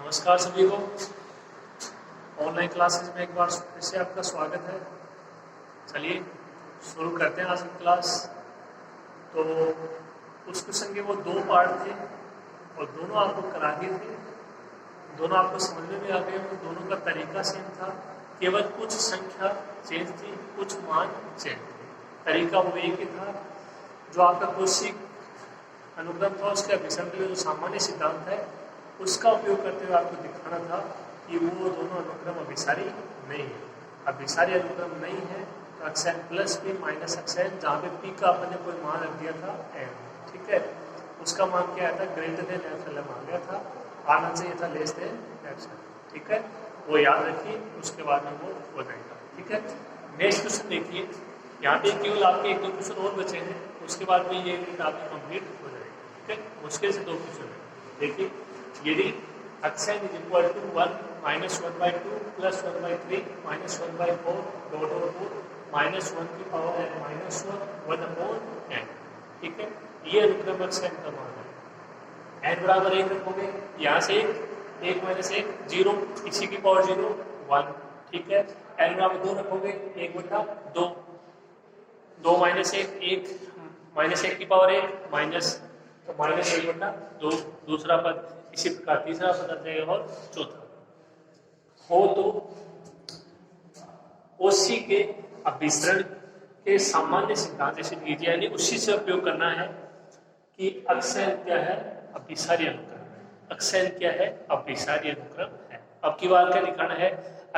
नमस्कार सभी को। ऑनलाइन क्लासेस में एक बार फिर से आपका स्वागत है। चलिए शुरू करते हैं आज की क्लास। तो उस क्वेश्चन के वो दो पार्ट थे और दोनों आपको करा दिए थे, दोनों आपको समझ में भी आ गए और दोनों का तरीका सेम था, केवल कुछ संख्या चेंज थी, कुछ मान चेंज थे। तरीका वो एक ही था। जो आपका कोशिक अनुक्रम था उसके अभिसरण के लिए जो सामान्य सिद्धांत है उसका उपयोग करते हुए आपको दिखाना था कि वो दोनों अनुक्रम अभिसारी नहीं है। अभिसारी अनुक्रम नहीं है तो xn plus p minus xn, जहाँ पे पी का अपने कोई मान रख दिया था एन, ठीक है, उसका मान क्या आया था, ग्रेटर देन एप्सिलॉन आ गया था, आना चाहिए था लेस देन एप्सिलॉन, ठीक है, वो याद रखिए, उसके बाद में वो हो जाएगा, ठीक है। नेक्स्ट क्वेश्चन देखिए, यहाँ पे केवल आपके एक दो क्वेश्चन और बचे हैं, उसके बाद में ये आपकी कंप्लीट हो जाएगा, ठीक है। मुश्किल से दो क्वेश्चन है। देखिए, यदि xn is equal to 1 minus 1/2 plus 1/3 minus 1/4 dot dot dot minus 1 की पावर n माइनस 1 1/n, ठीक है, ये अनुक्रम xn का मान है। n बराबर 1 रखोगे, यहाँ से 1 माइनस 1 0, इसी की पावर 0 1, ठीक है। n बराबर 2 रखोगे, 1/2, 2 माइनस 1 1 माइनस 1 की पावर 1 माइनस, तो माइनस 1/2 दूसरा पद, इसी प्रकार तीसरा पद आ जाएगा और चौथा हो तो ओसी के अभिसरण के सामान्य सिद्धांत जैसे लीजिए, यानी उसी से उपयोग करना है कि अक्सैन क्या है, अभिसारी अनुक्रम। अक्सैन क्या है, अभिसारी अनुक्रम है। अब की बार क्या दिखाना है,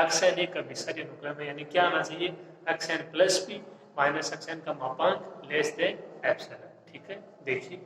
अक्सैन एक अभिसारी अनुक्रम है, यानी क्या आना चाहिए, xn plus p minus xn का मापांक लेस देन एप्सिलॉन, ठीक है। देखिए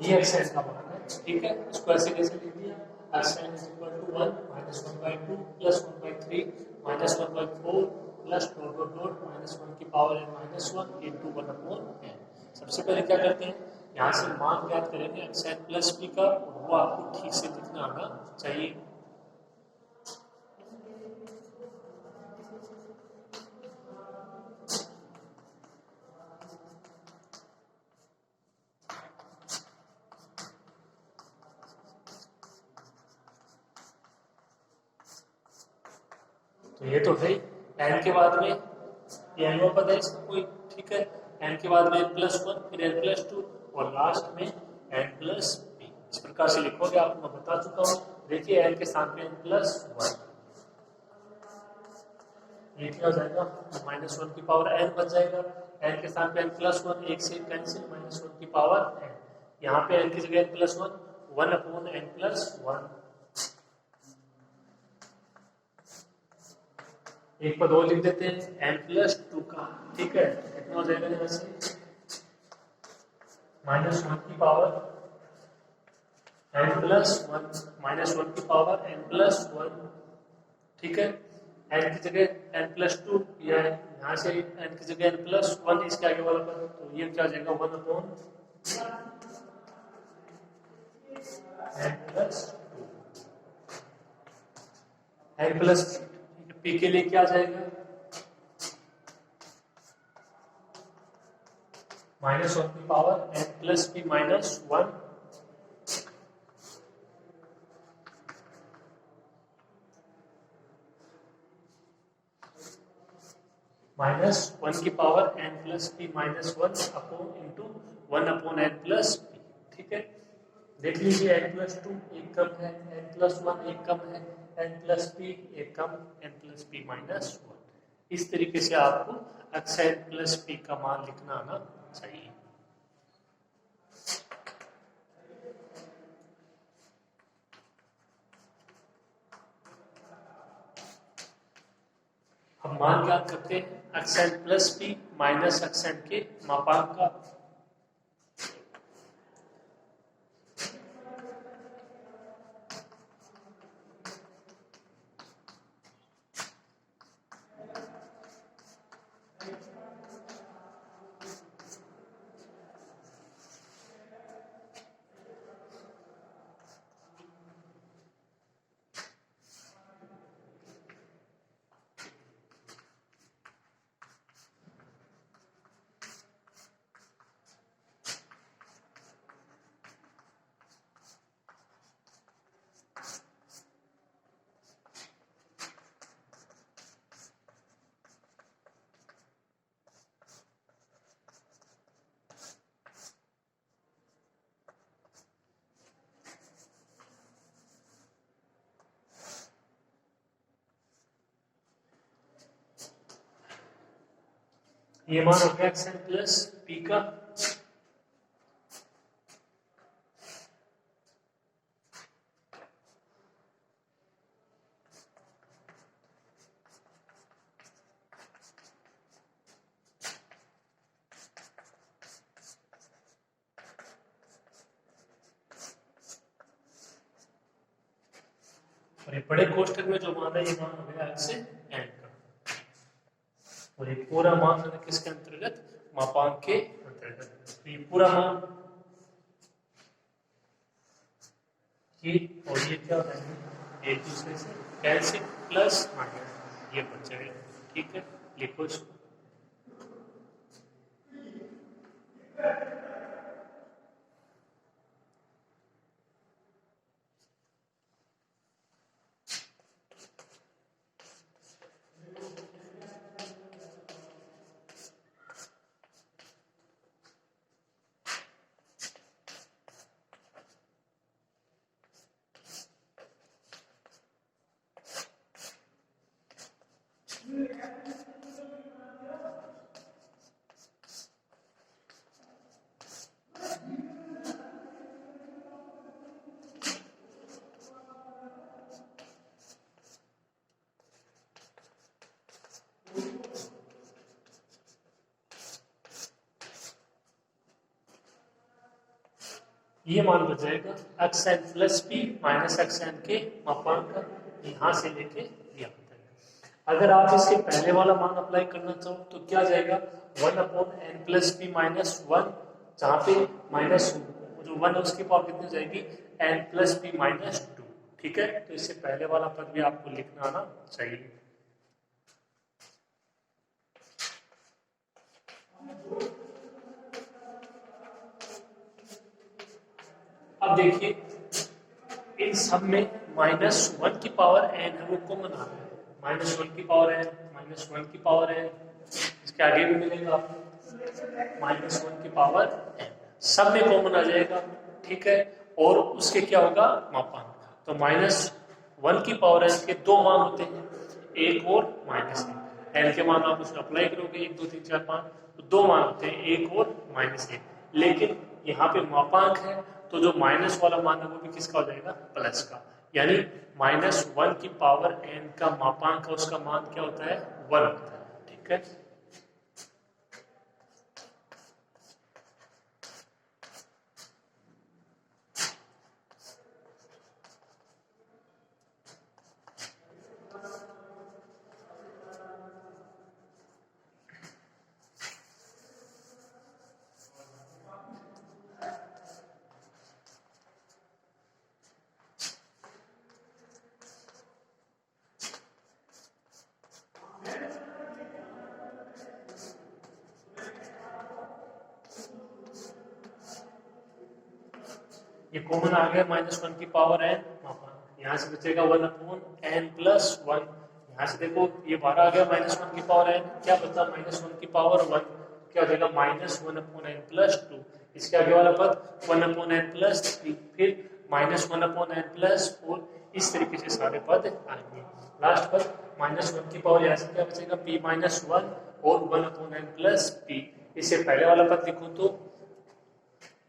ये एक्सएन का मान है, ठीक है, इसको ऐसे कैसे लिख दिया, x n is equal to 1 minus 1/2 plus 1/3 minus 1/4 plus dot dot dot minus 1 की power n minus 1 into 1/n। सबसे पहले क्या करते हैं, यहाँ से मान ज्ञात करेंगे एक्सएन प्लस पी का, वो आपको ठीक से लिखना आना चाहिए। तो ये तो है n के बाद में ये n पद है इसका कोई, ठीक है, n के बाद में n+1 फिर n+2 और लास्ट में n+p, इस प्रकार से लिखोगे, आपको मैं बता चुका हूँ। देखिए n के साथ में n+1, ये क्या हो जाएगा, -1 की पावर n बच जाएगा, n के साथ में n+1 एक से कैंसिल, -1 की पावर n, यहाँ पे n की जगह n+1 1/n+1, एक पद और लिख देते हैं n+2 का, ठीक है, कितना हो जाएगा यहाँ से -1 की पावर n+1 की पावर n+1, ठीक है, n की जगह n+2 या यहाँ से n की जगह n+1 इसके आगे वाला पद, तो ये क्या हो जाएगा 1/n+2 n+, पी के लिए क्या आ जाएगा, -1 की पावर n+p -1 -1 की power n+p -1 upon into 1/n+p, ठीक है। देख लीजिए n+2 एक कम है, n+1 एक कम है, n+p एक कम, n+p -1, इस तरीके से आपको एक्सएन प्लस पी का मान लिखना आना चाहिए। हम मान ज्ञात करते हैं xn plus p minus xn के मापांक का। ये मान हो गया एक्स एन प्लस पी का, और ये बड़े कोष्टक में जो मान है ये मान हो गया एक्स एन का, और ये पूरा मान है किसके अंतर्गत, मापांक के अंतर्गत। तो ये पूरा मान ये और ये क्या हो जाएंगे एक दूसरे से कैंसिल, प्लस माइनस ये बच जाएगा। ठीक है, लिखो इसको। ये मान बच जाएगा x n plus p minus x n के मापांक का, यहां से लेके यहाँ तक। अगर आप इसके पहले वाला मान अप्लाई करना चाहो तो क्या जाएगा, 1/n प्लस पी माइनस 1, जहां पे माइनस जो 1 है उसकी पावर कितनी जाएगी, n प्लस पी माइनस 2। ठीक है, तो इससे पहले वाला पद भी आपको लिखना आना चाहिए। अब देखिए इन सब में -1 की पावर n है वो कॉमन आ रहा है, -1 की पावर n, -1 की पावर n, इसके आगे भी मिलेगा आपको -1 की पावर n, सब में कॉमन आ जाएगा। ठीक है, और उसके क्या होगा मापांक, तो -1 की पावर n के दो मान होते हैं, एक और -1। n के मान आप उसमें अप्लाई करोगे 1 2 3 4 5, तो दो मान होते हैं एक और -1, लेकिन यहाँ पे मापांक है तो जो माइनस वाला मान है वो भी किसका हो जाएगा, प्लस का। यानी -1 की पावर n का मापांक का उसका मान क्या होता है, 1 होता है। ठीक है, ये कॉमन आ गया -1 की पावर n मापांक, यहाँ से बचेगा 1/n प्लस 1। यहाँ से देखो ये 12 आ गया -1 की पावर n, क्या बचा -1 की पावर 1, क्या हो जाएगा -1/n प्लस 2। इसके आगे वाला पद 1/n प्लस 3, फिर -1/n प्लस 4, इस तरीके से सारे पद आएंगे। लास्ट पद -1 की पावर यहाँ से क्या बचेगा p-1 और 1/n प्लस p। इससे पहले वाला पद देखो तो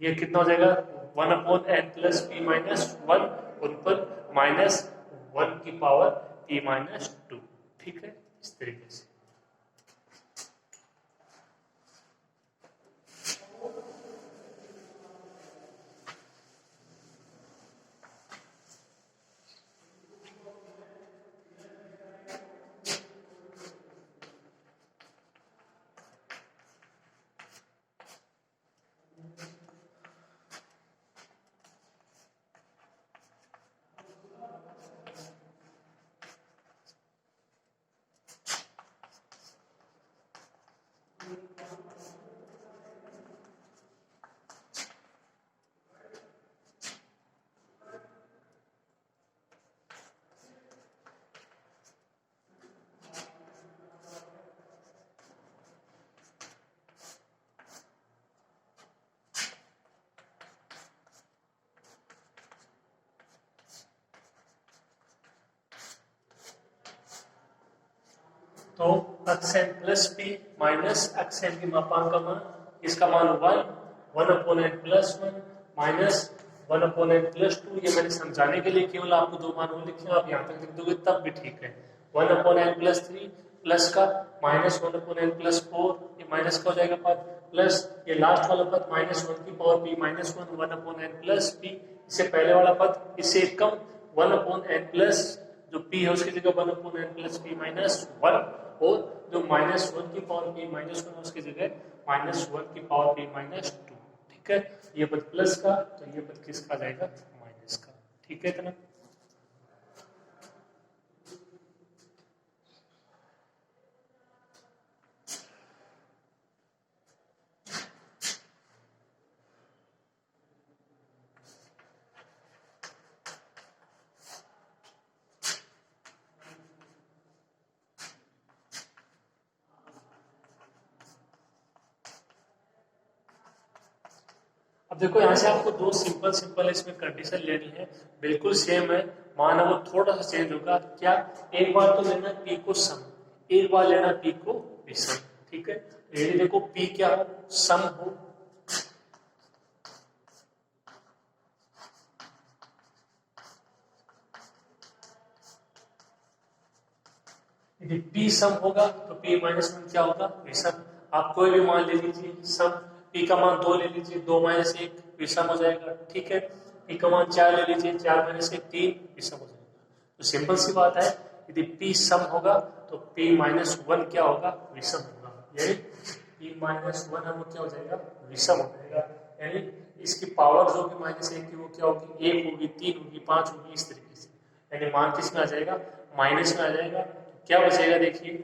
ये कितना हो जाएगा 1/n प्लस पी माइनस 1 और ऊपर -1 की पावर p माइनस 2। ठीक है, इस तरीके से। तो x n plus p minus x n की मापांक का मान, इसका मान 1/n plus 1 minus 1/n plus 2। ये मैंने समझाने के लिए केवल आपको दो मान वो लिखे, आप यहाँ तक लिख दोगे तब भी ठीक है। 1/n प्लस 3 प्लस का माइनस 1/n प्लस 4, ये माइनस का हो जाएगा पद, प्लस ये लास्ट वाला पद माइनस 1 की power p minus 1 1/n plus p, इससे पहले वाला पद इससे कम 1/n प्लस जो p है उसकी जगह 1/n प्लस p माइनस 1, और जो माइनस 1 की पावर p माइनस 1 उसकी जगह माइनस 1 की पावर p माइनस 2। ठीक है, ये पद प्लस का तो ये पद किसका जाएगा, माइनस का। ठीक है इतना। अब देखो यहाँ से आपको दो सिंपल इसमें कंडीशन लेनी है, बिल्कुल सेम है, माना वो थोड़ा सा चेंज होगा। क्या, एक बार तो लेना p को सम, एक बार लेना p को विषम। ठीक है, यदि देखो p क्या हो, सम हो, यदि p सम होगा तो p माइनस 1 क्या होगा, विषम। आप कोई भी मान ले लीजिए सम, p का मान 2 ले लीजिए, 2 माइनस 1 विषम हो जाएगा। ठीक है, p का मान 4 ले लीजिए, 4 माइनस 1 3 विषम हो जाएगा। तो सिंपल सी बात है, यदि p सम होगा तो p माइनस 1 क्या होगा, विषम होगा। यानी p माइनस 1 हम क्या हो जाएगा, विषम हो जाएगा। यानी इसकी पावर जो भी माइनस 1 की वो क्या होगी, 1 होगी, 3 होगी, 5 होगी, इस तरीके से। यानी मान किस में आ जाएगा, माइनस में आ जाएगा। क्या बचेगा देखिए,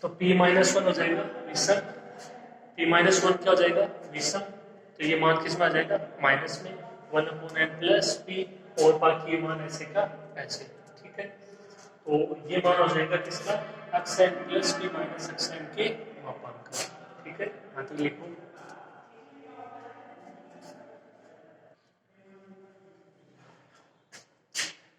तो p माइनस 1 हो जाएगा विषम, p माइनस 1 क्या हो जाएगा, विषम। तो ये मान किस में आ जाएगा, माइनस में 1/n प्लस p, और बाकी ये मान ऐसे का ऐसे। ठीक है, तो ये मान हो जाएगा किसका, xn plus p minus xn के मापांक का। ठीक है, यहाँ तक लिखो।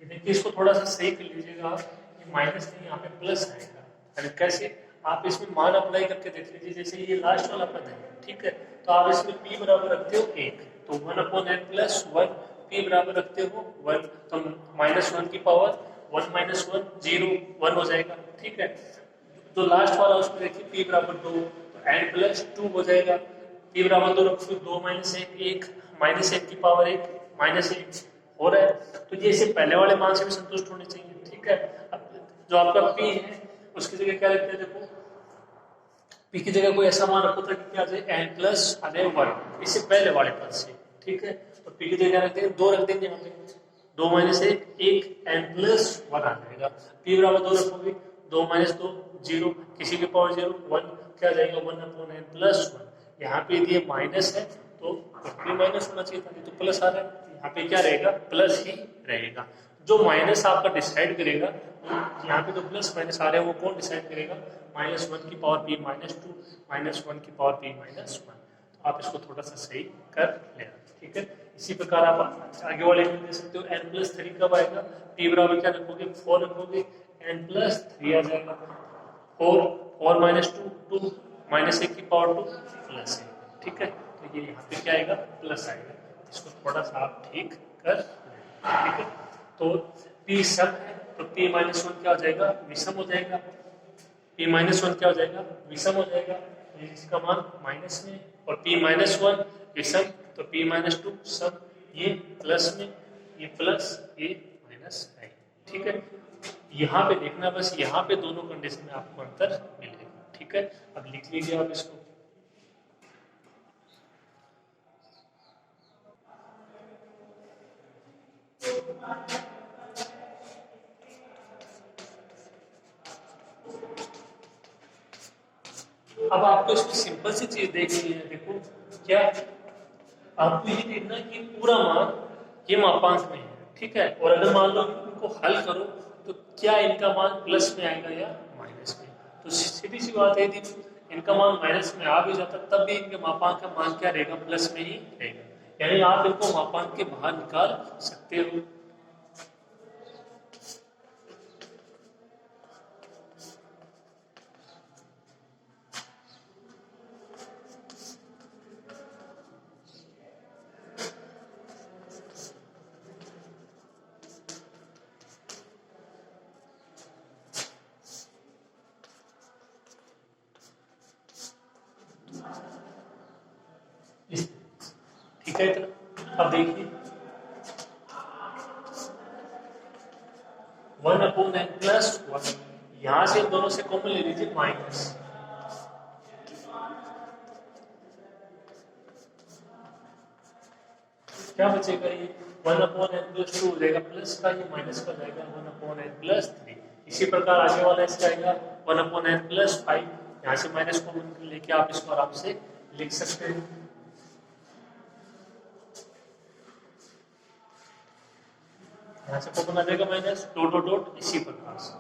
देखिए इसको थोड़ा सा सही कर लीजिएगा, ये माइनस नहीं यहाँ पे प्लस आएगा। अरे कैसे, आप इसमें मान अप्लाई करके देख लीजिए, जैसे ये लास्ट वाला पद है। ठीक है, तो आप इसमें p बराबर रखते हो 1, तो 1/n प्लस 1, p बराबर रखते हो 1, तो माइनस 1 की पावर 1 माइनस 1 0 1 हो जाएगा। ठीक है, जो लास्ट वाला उसमें देखिए p बराबर 2, तो n प्लस 2 हो जाएगा। p बराबर 2 रखो, 2 माइनस 1 1, माइनस 1 की पावर 1 माइनस 1 हो रहा है। तो ये इसे पहले वाले मान से भी संतुष्ट होने चाहिए। ठीक है, अब जो आपका p है उसकी जगह क्या लिखते हैं, देखो p की जगह कोई ऐसा मान रखो था कि क्या आ जाए, n प्लस आ जाए 1, इससे पहले वाले पद से। ठीक है, तो p की जगह क्या रखते हैं, 2 रख देंगे यहाँ पे, 2 माइनस 1 1, n प्लस 1 आ जाएगा। p बराबर 2 रखोगे, 2 माइनस 2 0, किसी के पावर 0 1 क्या जाएगा, 1/n प्लस 1। यहाँ पे यदि ये माइनस है तो p माइनस होना चाहिए था, तो प्लस आ रहा है, यहाँ पे क्या रहेगा, प्लस ही रहेगा। जो माइनस आपका डिसाइड करेगा, यहाँ पे तो प्लस माइनस आ रहे हैं, वो कौन डिसाइड करेगा, -1 की पावर p माइनस 2 -1 की पावर p माइनस 1। तो आप इसको थोड़ा सा सही कर लेना। ठीक है, इसी प्रकार आप आगे वाले में दे सकते हो, n प्लस 3 कब आएगा, p बराबर क्या रखोगे, 4 रखोगे, n प्लस 3 आ जाएगा, 4 माइनस 2 2 माइनस 1 की पावर 2 प्लस 1। ठीक है, तो ये यहाँ पे क्या आएगा, प्लस आएगा। इसको थोड़ा सा आप ठीक कर लेना। ठीक है, तो p सम है तो p माइनस 1 क्या हो जाएगा, विषम हो जाएगा। p माइनस 1 क्या हो जाएगा, विषम हो जाएगा, इसका मान माइनस में, और p माइनस 1 विषम, तो p माइनस 2 सम, ये प्लस में, ये प्लस, ये माइनस है। ठीक है, यहाँ पे देखना, बस यहाँ पे दोनों कंडीशन में आपको अंतर मिलेगा। ठीक है, अब लिख लीजिए आप इसको। अब आपको इसमें सिंपल सी चीज देखनी है, देखो क्या आपको ये देखना है कि पूरा मान ये मापांक में है, ठीक है, और अगर मान लो इनको हल करो तो क्या इनका मान प्लस में आएगा या माइनस में। तो सीधी सी बात है, यदि इनका मान माइनस में आ भी जाता तब भी इनके मापांक का मान क्या रहेगा, प्लस में ही रहेगा, यानी आप इनको मापांक के बाहर निकाल सकते हो। ठीक है, इतना। अब देखिए 1/n प्लस 1, यहां से दोनों से कॉमन ले लीजिए माइनस, क्या बचेगा, ये 1/n प्लस 2 हो जाएगा, प्लस का ये माइनस का जाएगा 1/n प्लस 3। इसी प्रकार आगे वाला इसका आएगा 1/n प्लस 5, यहाँ से माइनस कॉमन लेके आप इसको आराम से लिख सकते हैं। यहाँ से कॉमन आ जाएगा माइनस, डॉट डॉट डॉट, इसी प्रकार से।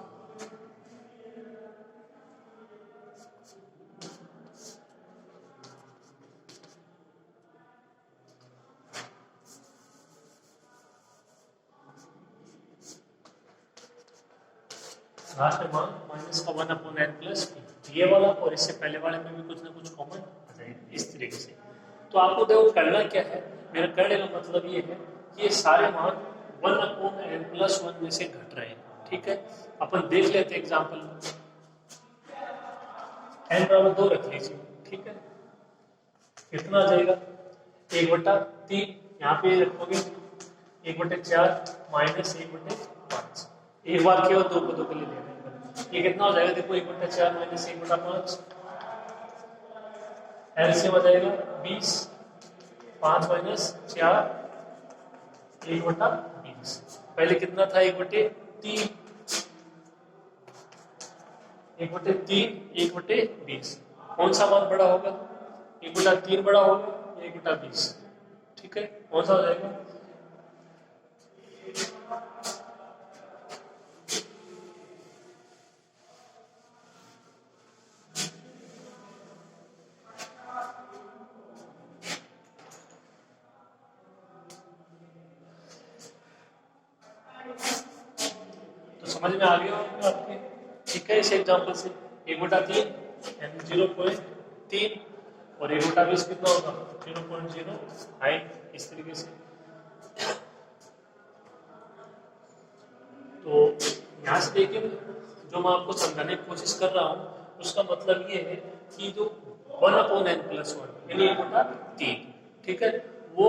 लास्ट में मान माइनस का 1/n प्लस, ये वाला और इससे पहले वाले में भी कुछ ना कुछ कॉमन आ जाएगा इस तरीके से। तो आपको देखो करना क्या है, मेरा करने का मतलब ये है कि ये सारे मान 1/n प्लस 1 में से घट रहे हैं, ठीक है। अपन देख लेते हैं एग्जाम्पल में, n बराबर 2 रख लीजिए, ठीक है, कितना आ जाएगा 1/3, यहाँ पे रखोगे 1/4 माइनस 1/5, एक बार केवल 2 पदों के लिए ले रहे हैं, ये कितना हो जाएगा, देखो 1/4 माइनस 1/5, एलसीएम आ जाएगा 20, 5 माइनस 4 1/20, पहले कितना था 1/3, 1/20, कौन सा मान बड़ा होगा, 1/3 बड़ा होगा, 1/20, ठीक है, कौन सा हो जाएगा, समझ में आ गया होगा आपके, ठीक है। इस एग्जांपल से 1/3 यानी 0.3 और 1/20 कितना होगा 0.05, इस तरीके से। तो यहाँ से देखिए, जो मैं आपको समझाने की कोशिश कर रहा हूँ उसका मतलब ये है कि जो 1/n प्लस 1 यानी 1/3, ठीक है, वो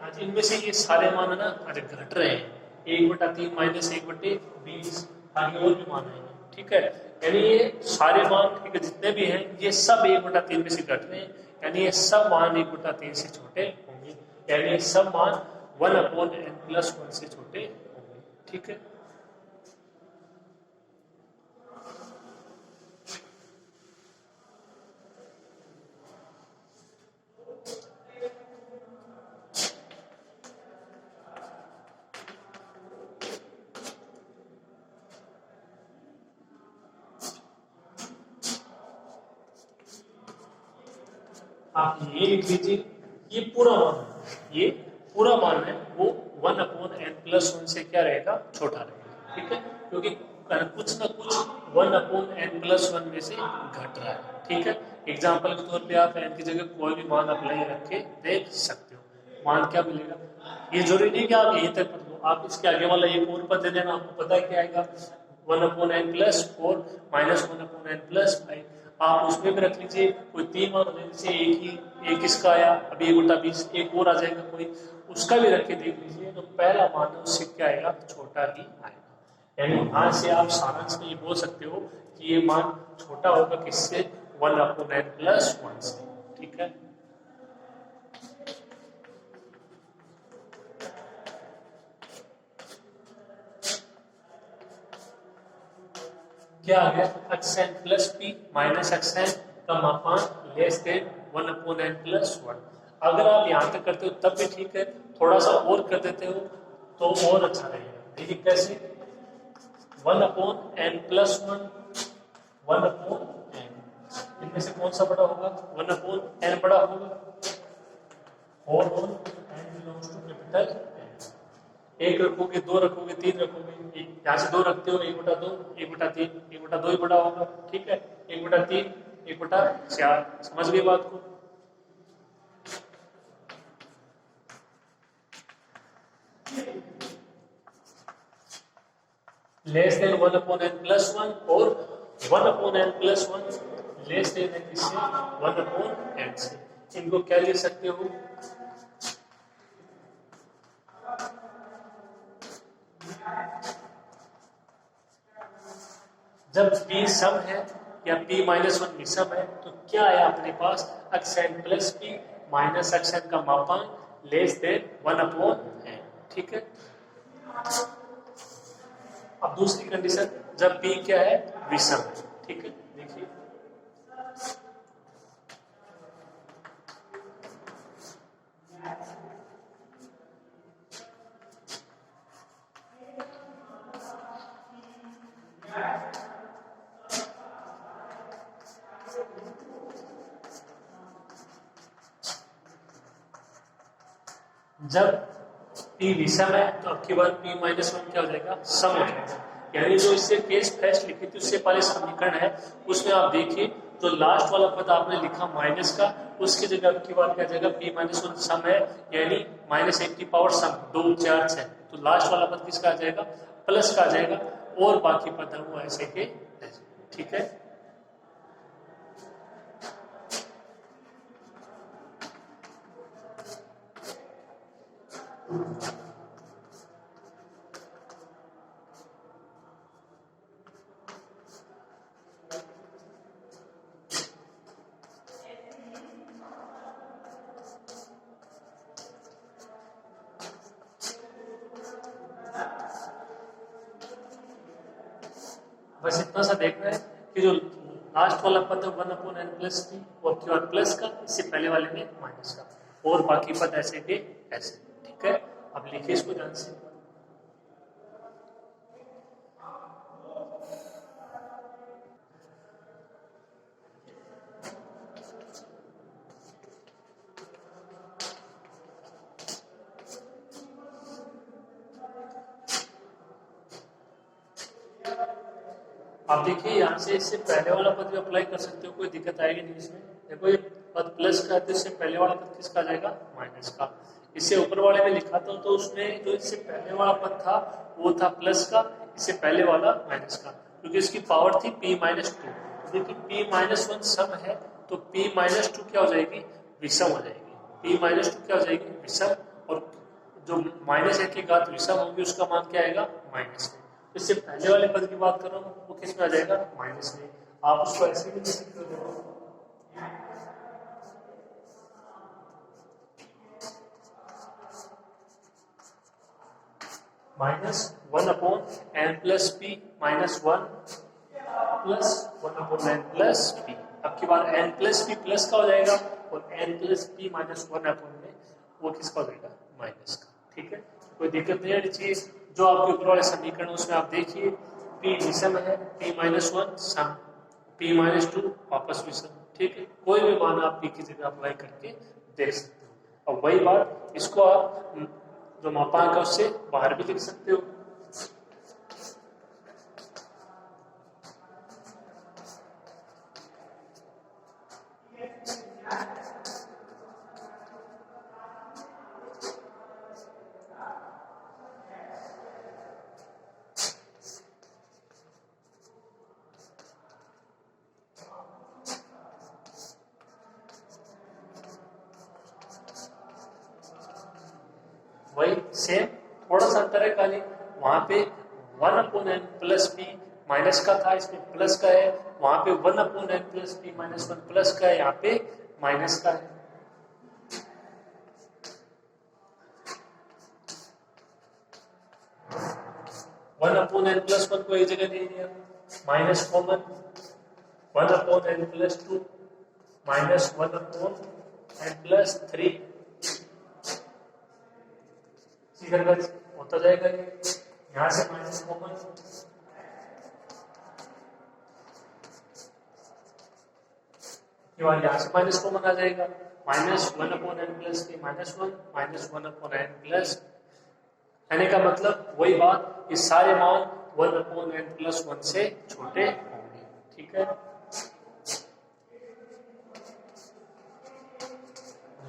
आज इनमें से ये सारे मान है ना आज घट रहे हैं, 1/3 माइनस 1/20, आगे और भी मान आएंगे, ठीक है, यानी ये सारे मान, ठीक है, जितने भी हैं ये सब 1/3 में से घट रहे हैं, यानी ये सब मान 1/3 से छोटे होंगे, यानी ये सब मान 1/n प्लस 1 से छोटे होंगे, ठीक है। आप ये लिख लीजिए, ये पूरा मान है, ये पूरा मान है वो 1/n प्लस 1 से क्या रहेगा, छोटा रहेगा, ठीक है, क्योंकि कुछ ना कुछ 1/n प्लस 1 में से घट रहा है, ठीक है। एग्जाम्पल के तौर पे आप n की जगह कोई भी मान अप्लाई रख के देख सकते हो, मान क्या मिलेगा, ये जरूरी नहीं कि आप यहीं तक पढ़ लो, आप इसके आगे वाला ये पूर्ण पद दे देना, आपको पता है क्या आएगा 1/n plus 4 minus 1/n plus 5, आप उसमें भी रख लीजिए, कोई 3 मान होने से एक इसका आया, अभी 1/20 एक और आ जाएगा कोई, उसका भी रख के देख लीजिए, तो पहला मान है उससे क्या आएगा, छोटा ही आएगा। यानी आज से आप सारांश में ये बोल सकते हो कि ये मान छोटा होगा किससे, 1 अपॉन n प्लस 1 से, ठीक है। क्या आ गया, xn plus p minus xn का मापांक less than 1 upon n plus 1। अगर आप यहाँ तक करते हो तब भी ठीक है, थोड़ा सा और कर देते हो तो और अच्छा रहेगा। देखिए कैसे, 1 upon n plus 1, 1 upon n, इनमें से कौन सा बड़ा होगा, 1 अपॉन n बड़ा होगा, और n belongs to capital N। एक रखोगे, दो रखोगे, तीन रखोगे, यहाँ से दो रखते हो, 1/2, 1/3, 1/2 ही बड़ा होगा, ठीक है, 1/3, 1/4, समझ गए बात को। Less than 1 upon n plus 1 और 1 upon n plus 1 less than है किससे, 1 अपॉन n से। इनको क्या लिख सकते हो, जब p सम है या p माइनस 1 विषम है तो क्या आया अपने पास, xn plus p minus xn का मापांक लेस देन 1 अपॉन n, ठीक है। अब दूसरी कंडीशन, जब p क्या है, विषम है, ठीक है। देखिए जब p विषम है तो अब की बार p माइनस 1 क्या हो जाएगा, सम हो जाएगा। यानी जो इससे केस फर्स्ट लिखी थी उससे पहले समीकरण है, उसमें आप देखिए जो लास्ट वाला पद आपने लिखा माइनस का, उसकी जगह अब की बार क्या जाएगा, p माइनस 1 सम है, यानी -1 की पावर सम 2 4 6, तो लास्ट वाला पद किसका आ जाएगा, प्लस का आ जाएगा, और बाकी पद है वो ऐसे के ऐसे, ठीक है। बस इतना सा देखना है कि जो लास्ट वाला पद है 1 अपॉन n प्लस टी, वो क्यू आर प्लस का, इससे पहले वाले में माइनस का, और बाकी पद ऐसे के ऐसे, ठीक है। अब लिखिए इसको ध्यान से, आप देखिए यहाँ से इससे पहले वाला पद भी अप्लाई कर सकते हो, कोई दिक्कत आएगी नहीं इसमें। देखो ये पद प्लस का है तो इससे पहले वाला पद किसका आ जाएगा, माइनस का। इससे ऊपर वाले में लिखा था तो उसमें जो इससे पहले वाला पद था वो था प्लस का, इससे पहले वाला माइनस का, क्योंकि इसकी पावर थी p माइनस 2। देखिए p माइनस 1 सम है तो p माइनस 2 क्या हो जाएगी, विषम हो जाएगी। p माइनस 2 क्या हो जाएगी, विषम, और जो -1 की घात विषम होगी उसका मान क्या आएगा, माइनस में। इससे पहले वाले पद की बात कर रहा हूँ वो किस में आ जाएगा, माइनस में। आप उसको ऐसे भी लिख सकते हो, -1 upon n plus p minus 1 plus 1 upon n plus P. अब की बार n प्लस पी प्लस का हो जाएगा और n plus p minus 1 upon में वो किसका हो जाएगा, माइनस का, ठीक है। कोई दिक्कत नहीं आनी चाहिए। जो आपके ऊपर वाले समीकरण उसमें आप देखिए p विषम है, p माइनस 1 सम, p माइनस 2 वापस विषम, ठीक है। कोई भी मान आप p की जगह अप्लाई करके देख सकते हो। अब वही बात, इसको आप जो मापांक है उससे बाहर भी लिख सकते हो। वही सेम, थोड़ा सा अंतर है खाली, वहां पे 1 upon n plus p minus का था, इसमें प्लस का है, वहां पे 1/n plus p minus 1 plus का है, यहाँ पे माइनस का है। One upon n plus one को एक जगह दे दिया, minus common 1/n plus 2 minus 1/n plus 3 होता जाएगा। यहां से माइनस कॉमन, यहाँ से माइनस कॉमन आ जाएगा, minus 1/n plus three minus 1 minus 1/n plus, यानी का मतलब वही बात, ये सारे मान 1/n प्लस 1 से छोटे होंगे। ठीक है,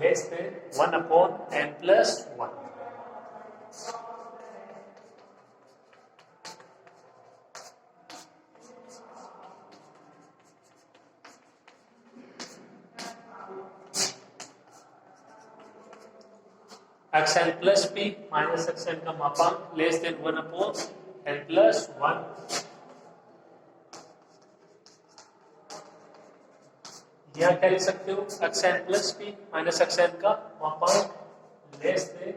less than 1/n plus 1। xn plus p minus xn का मापांक लेस देन 1/n प्लस 1। यहाँ क्या लिख सकते हो, xn plus p minus xn का मापांक less than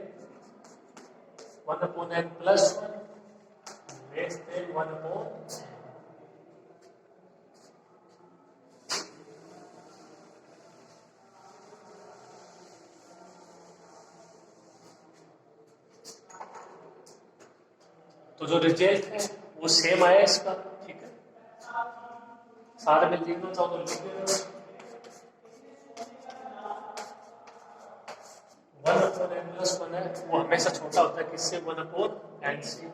1/n plus 1 less than 1/n। तो जो रिजल्ट है वो सेम आया इसका। ठीक है, सारे में लिखना चाहो तो लिख देना, 1/n प्लस 1 है, वो हमेशा छोटा होता है किससे, 1/n से।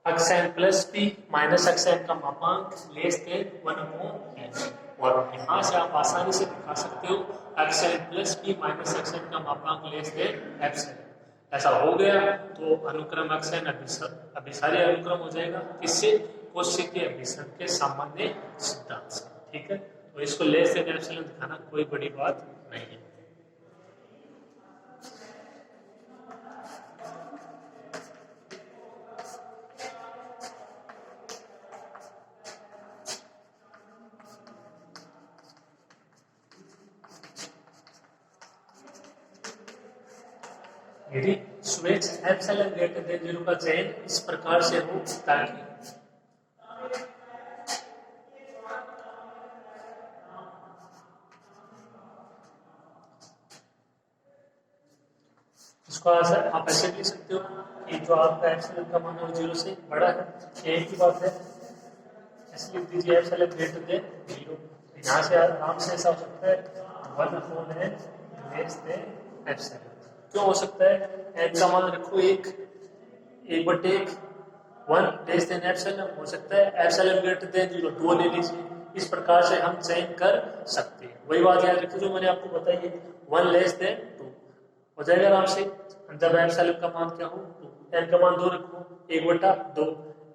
xn plus p minus xn का मापांक लेस देन 1/n, और यहां से आप आसानी से दिखा सकते हो xn plus p minus xn का मापांक लेस देन एप्सिलॉन। ऐसा हो गया तो अनुक्रम xn अभिसारी अनुक्रम हो जाएगा, किससे, कोशी के अभिसरण के सामान्य सिद्धांत से। ठीक है, तो इसको लेस देन एप्सिलॉन दिखाना कोई बड़ी बात नहीं है। यदि स्विच एप्सिलॉन ग्रेटर देन 0 का चयन इस प्रकार से हो ताकि इसको आप ऐसे लिख सकते हो कि जो आपका एप्सिलॉन का मान है 0 से बड़ा है, एक ही बात है, ऐसे लिख दीजिए एप्सिलॉन ग्रेटर देन 0। यहाँ से आराम से ऐसा हो सकता है 1/n लेस देन एप्सिलॉन। क्यों हो सकता है, n का मान रखो 1/1 लेस देन एप्सिलॉन, हो सकता है एप्सिलॉन ग्रेटर देन 0 2 ले लीजिए। इस प्रकार से हम चयन कर सकते हैं। वही बात याद रखिए जो मैंने आपको बताई है, 1 लेस देन 2 हो जाएगा आराम से। जब एप्सिलॉन का मान क्या हो, n का मान 2 रखो, 1/2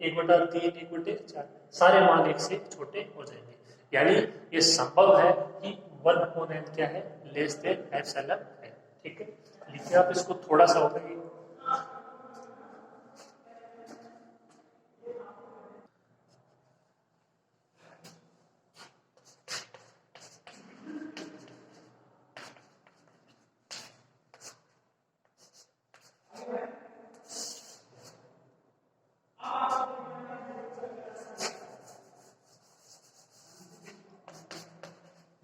1/3 1/4 सारे मान 1 से छोटे हो जाएंगे। यानी ये संभव है कि 1/n क्या है, लेस देन एप्सिलॉन है। ठीक है, लिखिए आप इसको, थोड़ा सा होगा ये।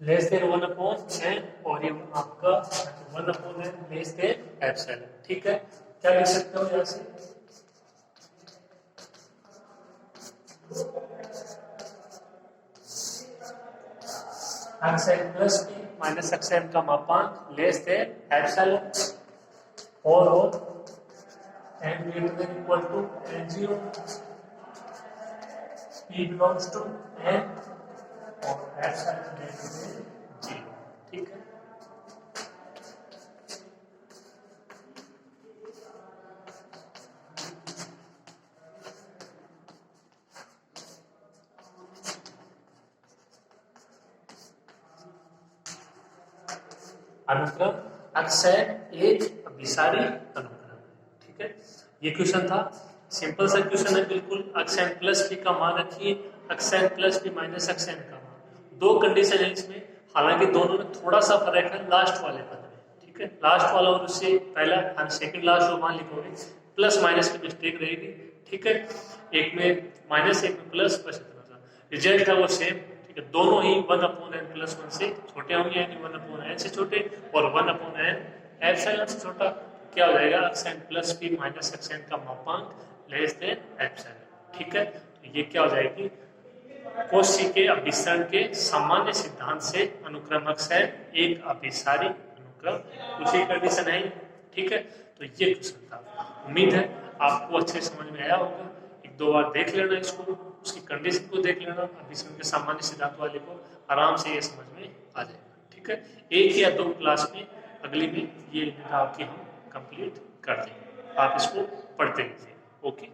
लेस देन 1/n और ये आपका 1/n लेस देन एप्सिलॉन। ठीक है, क्या लिख सकते हो यहाँ से, xn plus p minus xn का मापांक लेस देन एप्सिलॉन, और n greater than equal to n0, p belongs to n और एप्सिलॉन greater than 0। ठीक है, अनुक्रम अक्षय एक अभिसारी अनुक्रम। ठीक है, ये क्वेश्चन था, सिंपल सा क्वेश्चन है बिल्कुल। अक्षय प्लस बी का मान रखिए, x plus b minus x का मान। दो कंडीशन है इसमें, हालांकि दोनों में थोड़ा सा फर्क है लास्ट वाले पद में। ठीक है, लास्ट वाला और उससे पहला सेकंड लास्ट जो मान लिखोगे प्लस माइनस की मिस्टेक रहेगी। ठीक है, एक में माइनस एक में प्लस, बस इतना सा रिजल्ट है वो सेम। ठीक है, दोनों ही 1/n+1 से छोटे होंगे, यानी 1/n से छोटे और 1/n एप्सिलॉन से छोटा। क्या हो जाएगा, x plus b minus x का मापांक लेस देन एप्सिलॉन। ठीक है, तो ये क्या हो जाएगी, कोशी के अभिसरण के सामान्य सिद्धांत से अनुक्रम अक्षय एक अभिसारी अनुक्रम, उसी कंडीशन है। ठीक है, तो ये क्वेश्चन था। उम्मीद है आपको अच्छे समझ में आया होगा। एक दो बार देख लेना इसको, उसकी कंडीशन को देख लेना, अभिसरण के सामान्य सिद्धांत वाले को, आराम से ये समझ में आ जाएगा। ठीक है, एक या दो क्लास में अगली में ये आपकी हम कंप्लीट कर देंगे, आप इसको पढ़ते रहिए। ओके।